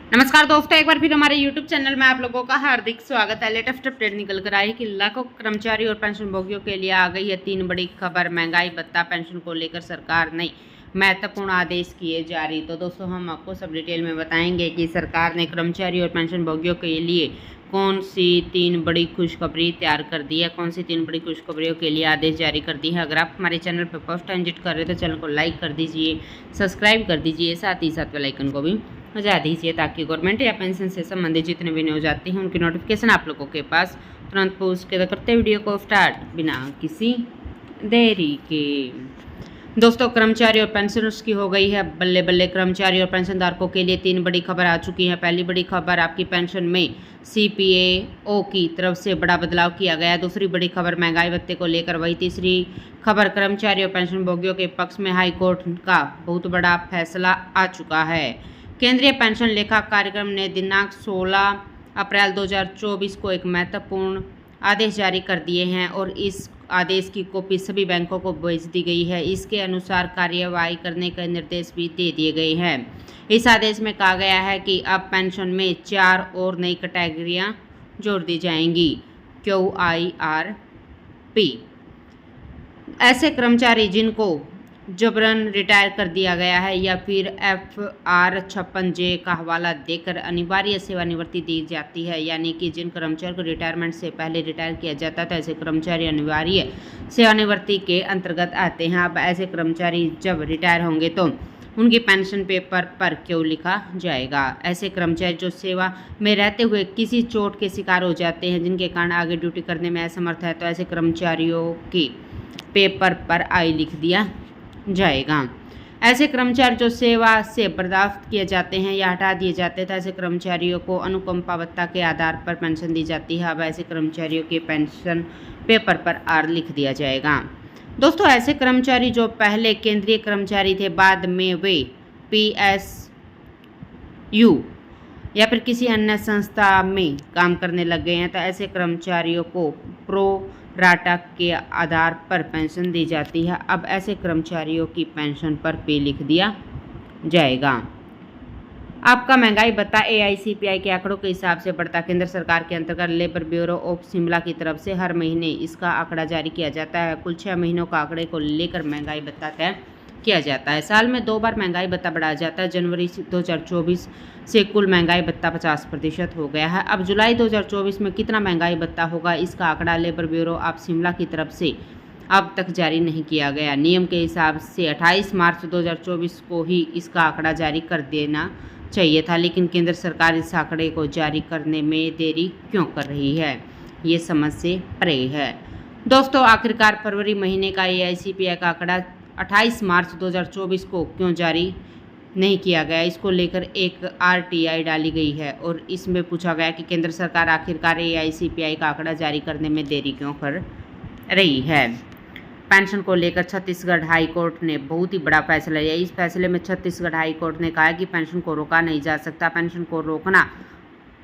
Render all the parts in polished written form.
नमस्कार दोस्तों, एक बार फिर हमारे YouTube चैनल में आप लोगों का हार्दिक स्वागत है। लेटेस्ट अपडेट निकल कर आई कि लाखों कर्मचारी और पेंशनभोगियों के लिए आ गई है 3 बड़ी खबर। महंगाई भत्ता पेंशन को लेकर सरकार ने महत्वपूर्ण आदेश किए जारी। तो दोस्तों, हम आपको सब डिटेल में बताएंगे कि सरकार ने कर्मचारी और पेंशनभोगियों के लिए कौन सी 3 बड़ी खुशखबरी तैयार कर दी है, कौन सी 3 बड़ी खुशखबरियों के लिए आदेश जारी कर दी है। अगर आप हमारे चैनल पर फर्स्ट टाइम विजिट कर रहे हैं तो चैनल को लाइक कर दीजिए, सब्सक्राइब कर दीजिए, साथ ही साथ बेल आइकन को भी बजा दीजिए ताकि गवर्नमेंट या पेंशन से संबंधित जितने भी न्यूज आती हैं उनकी नोटिफिकेशन आप लोगों के पास तुरंत पहुँच के करते वीडियो को स्टार्ट बिना किसी देरी के। दोस्तों, कर्मचारी और पेंशनर्स की हो गई है बल्ले बल्ले। कर्मचारी और पेंशनधारकों के लिए 3 बड़ी खबर आ चुकी है। पहली बड़ी खबर, आपकी पेंशन में CPAO की तरफ से बड़ा बदलाव किया गया। दूसरी बड़ी खबर, महंगाई भत्ते को लेकर। वही तीसरी खबर, कर्मचारी और पेंशनभोगियों के पक्ष में हाई कोर्ट का बहुत बड़ा फैसला आ चुका है। केंद्रीय पेंशन लेखा कार्यक्रम ने दिनांक 16 अप्रैल 2024 को एक महत्वपूर्ण आदेश जारी कर दिए हैं और इस आदेश की कॉपी सभी बैंकों को भेज दी गई है। इसके अनुसार कार्यवाही करने के निर्देश भी दे दिए गए हैं। इस आदेश में कहा गया है कि अब पेंशन में 4 और नई कैटेगरियां जोड़ दी जाएंगी। QIRP, ऐसे कर्मचारी जिनको जबरन रिटायर कर दिया गया है या फिर FR 56J का हवाला देकर अनिवार्य सेवानिवृत्ति दी जाती है, यानी कि जिन कर्मचारी को रिटायरमेंट से पहले रिटायर किया जाता था, ऐसे कर्मचारी अनिवार्य सेवानिवृत्ति के अंतर्गत आते हैं। अब ऐसे कर्मचारी जब रिटायर होंगे तो उनकी पेंशन पेपर पर क्यों लिखा जाएगा। ऐसे कर्मचारी जो सेवा में रहते हुए किसी चोट के शिकार हो जाते हैं, जिनके कारण आगे ड्यूटी करने में असमर्थ है, तो ऐसे कर्मचारियों की पेपर पर आई लिख दिया जाएगा। ऐसे कर्मचारी जो सेवा से बर्खास्त किए जाते हैं या हटा दिए जाते थे, ऐसे कर्मचारियों को अनुकंपा भत्ता के आधार पर पेंशन दी जाती है। अब ऐसे कर्मचारियों के पेंशन पेपर पर R लिख दिया जाएगा। दोस्तों, ऐसे कर्मचारी जो पहले केंद्रीय कर्मचारी थे, बाद में वे PSU या फिर किसी अन्य संस्था में काम करने लग गए हैं, तो ऐसे कर्मचारियों को प्रो राटा के आधार पर पेंशन दी जाती है। अब ऐसे कर्मचारियों की पेंशन पर पे लिख दिया जाएगा। आपका महंगाई भत्ता AICPI के आंकड़ों के हिसाब से बढ़ता। केंद्र सरकार के अंतर्गत लेबर ब्यूरो ऑफ शिमला की तरफ से हर महीने इसका आंकड़ा जारी किया जाता है। कुल 6 महीनों का आंकड़े को लेकर महंगाई भत्ता तय किया जाता है। साल में 2 बार महंगाई भत्ता बढ़ाया जाता है। जनवरी 2024 से कुल महंगाई भत्ता 50% हो गया है। अब जुलाई 2024 में कितना महंगाई भत्ता होगा, इसका आंकड़ा लेबर ब्यूरो ऑफ शिमला की तरफ से अब तक जारी नहीं किया गया। नियम के हिसाब से 28 मार्च 2024 को ही इसका आंकड़ा जारी कर देना चाहिए था, लेकिन केंद्र सरकार इस आंकड़े को जारी करने में देरी क्यों कर रही है, ये समझ से परे है। दोस्तों, आखिरकार फरवरी महीने का AICPI का आंकड़ा 28 मार्च 2024 को क्यों जारी नहीं किया गया, इसको लेकर एक RTI डाली गई है और इसमें पूछा गया कि केंद्र सरकार आखिरकार AICPI का आंकड़ा जारी करने में देरी क्यों कर रही है। पेंशन को लेकर छत्तीसगढ़ हाई कोर्ट ने बहुत ही बड़ा फैसला लिया। इस फैसले में छत्तीसगढ़ हाई कोर्ट ने कहा कि पेंशन को रोका नहीं जा सकता। पेंशन को रोकना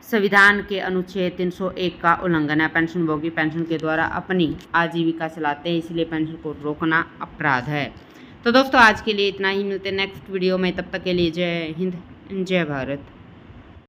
संविधान के अनुच्छेद 301 का उल्लंघन है। पेंशनभोगी पेंशन के द्वारा अपनी आजीविका चलाते हैं, इसलिए पेंशन को रोकना अपराध है। तो दोस्तों, आज के लिए इतना ही। मिलते हैं नेक्स्ट वीडियो में, तब तक के लिए जय हिंद, जय भारत।